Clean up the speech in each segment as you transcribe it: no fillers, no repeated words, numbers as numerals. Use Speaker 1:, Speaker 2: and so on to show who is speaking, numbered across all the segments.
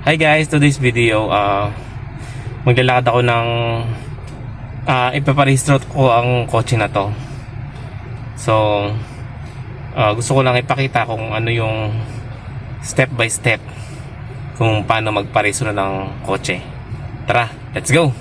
Speaker 1: Hi guys, today's video maglalakad ako ng ipaparehistro ko ang kotse na to. So gusto ko lang ipakita kung ano yung step by step kung paano magparehistro ng kotse. Tara, let's go!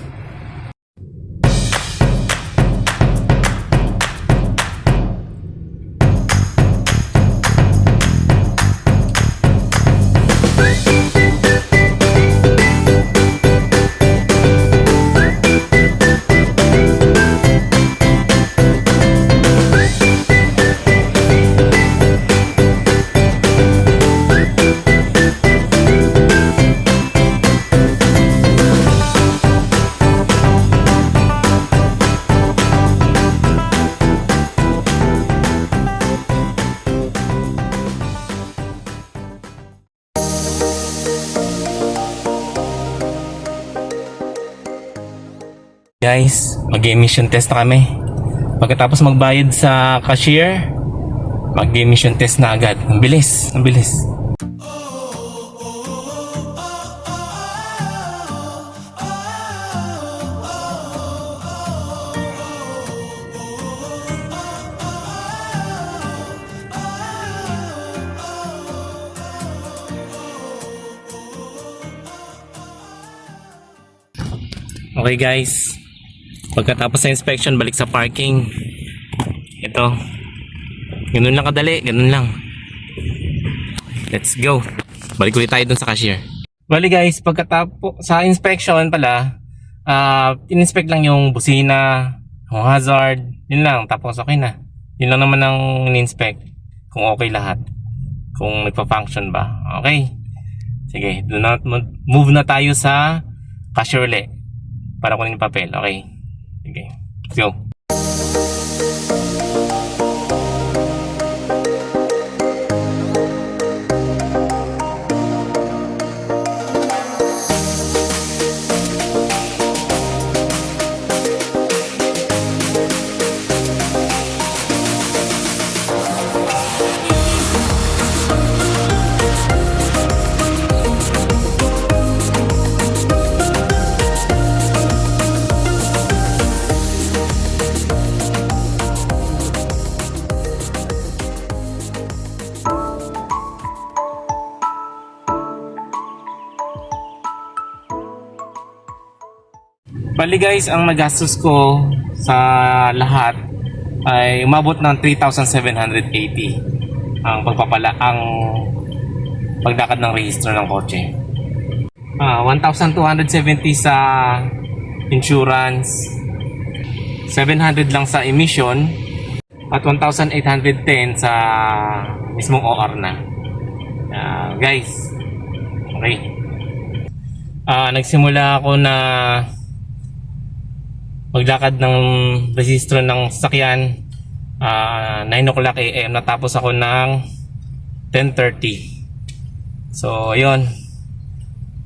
Speaker 1: Guys, mag-emission test na kami. Pagkatapos magbayad sa cashier, mag-emission test na agad. Ang bilis, ang bilis. Okay guys, pagkatapos sa inspection, balik sa parking. Ito, ganun lang kadali, ganun lang. Let's go. Balik ulit tayo dun sa cashier. Bali guys, pagkatapos sa inspection pala, in-inspect lang yung busina, yung hazard, yun lang, tapos okay na. Yun lang naman ang in-inspect, kung okay lahat, kung nagpa-function ba. Okay, sige, move na tayo sa cashier ulit para kunin yung papel. Okay, sige, let's go. Bali guys, ang nagastos ko sa lahat ay umabot ng 3,780 ang pagdakad ng rehistro ng kotse. 1,270 sa insurance, 700 lang sa emission, at 1,810 sa mismong OR na. Guys, okay. Nagsimula ako na maglakad ng rehistro ng sasakyan 9 o'clock AM, natapos ako ng 10:30. So ayun,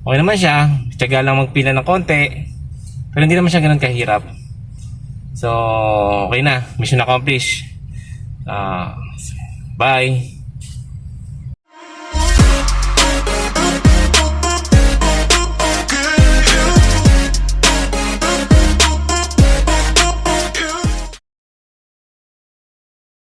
Speaker 1: okay naman siya, tiyaga lang magpila ng konti, pero hindi naman siya ganun kahirap. So okay na, mission accomplished. Bye.